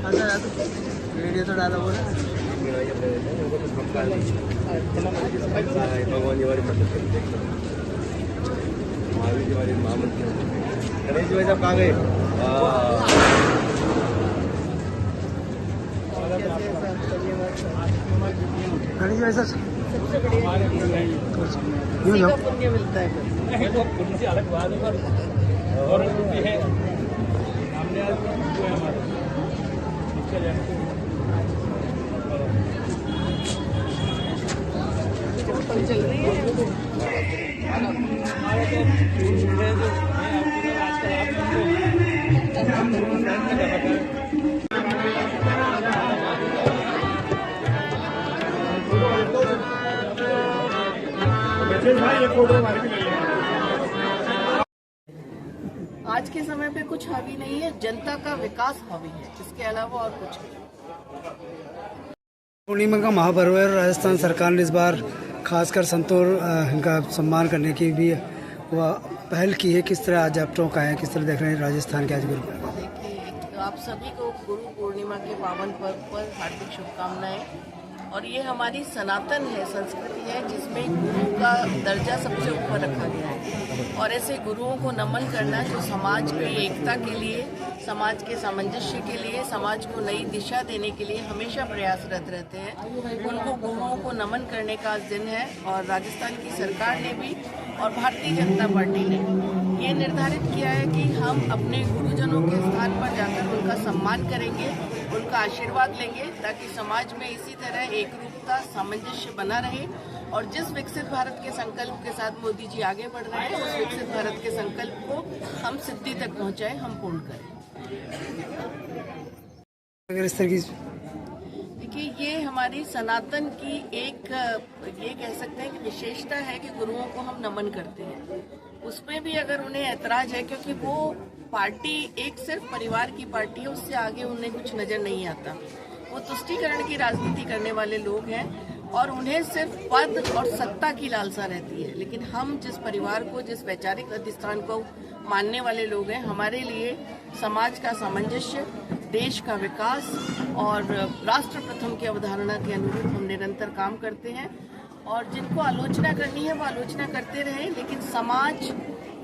Video तो डाला बोला भगवान जी हमारी मदद करें। महावीर जी हमारी महामंत्री गणेश जी भाई साहब कहाँ गए? गणेश भाई साहब सबसे बढ़िया पुण्य मिलता है पुण्य अलग बात और है चल रही है। आज के समय पे कुछ हावी नहीं है, जनता का विकास हावी है, इसके अलावा और कुछ नहीं। पूर्णिमा का महापर्व है। राजस्थान सरकार ने इस बार खासकर संतों का सम्मान करने की भी वह पहल की है। किस तरह आज आप टोका है, किस तरह देख रहे हैं राजस्थान के आज गुरु? देखिए, आप सभी को गुरु पूर्णिमा के पावन पर्व पर हार्दिक शुभकामनाएं। और ये हमारी सनातन है, संस्कृति है, जिसमें गुरु का दर्जा सबसे ऊपर रखा गया है। और ऐसे गुरुओं को नमन करना जो समाज की एकता के लिए, समाज के सामंजस्य के लिए, समाज को नई दिशा देने के लिए हमेशा प्रयासरत रहते हैं, उनको गुरुओं को नमन करने का दिन है। और राजस्थान की सरकार ने भी और भारतीय जनता पार्टी ने ये निर्धारित किया है कि हम अपने गुरुजनों के स्थान पर जाकर उनका सम्मान करेंगे, उनका आशीर्वाद लेंगे, ताकि समाज में इसी तरह एकरूपता, सामंजस्य बना रहे। और जिस विकसित भारत के संकल्प के साथ मोदी जी आगे बढ़ रहे हैं, उस विकसित भारत के संकल्प को हम सिद्धि तक पहुंचाएं, हम पूर्ण करें। अगर इस तरह की देखिए, ये हमारी सनातन की एक ये कह सकते हैं कि विशेषता है कि गुरुओं को हम नमन करते हैं। उसमें भी अगर उन्हें ऐतराज है, क्योंकि वो पार्टी एक सिर्फ परिवार की पार्टी है, उससे आगे उन्हें कुछ नजर नहीं आता। वो तुष्टीकरण की राजनीति करने वाले लोग हैं और उन्हें सिर्फ पद और सत्ता की लालसा रहती है। लेकिन हम जिस परिवार को, जिस वैचारिक अधिष्ठान को मानने वाले लोग हैं, हमारे लिए समाज का सामंजस्य, देश का विकास और राष्ट्र प्रथम की अवधारणा के अनुरूप हम निरंतर काम करते हैं। और जिनको आलोचना करनी है वो आलोचना करते रहे, लेकिन समाज,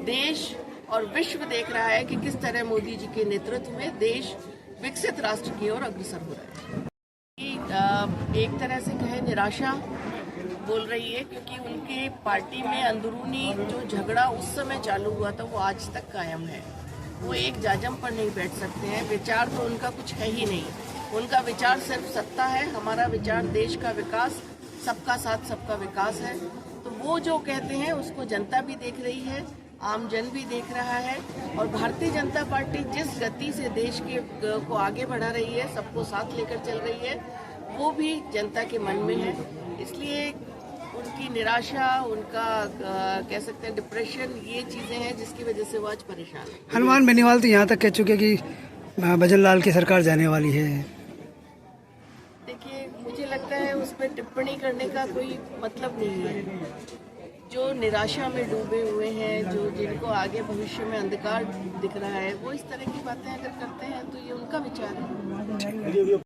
देश और विश्व देख रहा है कि किस तरह मोदी जी के नेतृत्व में देश विकसित राष्ट्र की ओर अग्रसर हो रहा है। एक तरह से कहे निराशा बोल रही है, क्योंकि उनके पार्टी में अंदरूनी जो झगड़ा उस समय चालू हुआ था वो आज तक कायम है। वो एक जाजम पर नहीं बैठ सकते हैं। विचार तो उनका कुछ है ही नहीं, उनका विचार सिर्फ सत्ता है। हमारा विचार देश का विकास, सबका साथ सबका विकास है। तो वो जो कहते हैं उसको जनता भी देख रही है, आम जन भी देख रहा है। और भारतीय जनता पार्टी जिस गति से देश के को आगे बढ़ा रही है, सबको साथ लेकर चल रही है, वो भी जनता के मन में है। इसलिए उनकी निराशा, उनका कह सकते हैं डिप्रेशन, ये चीजें हैं जिसकी वजह से वो आज परेशान है। हनुमान बेनीवाल तो यहाँ तक कह चुके कि भजन लाल की सरकार जाने वाली है। देखिए, मुझे लगता है उस पर टिप्पणी करने का कोई मतलब नहीं है। जो निराशा में डूबे हुए हैं, जो जिनको आगे भविष्य में अंधकार दिख रहा है, वो इस तरह की बातें अगर करते हैं तो ये उनका विचार है।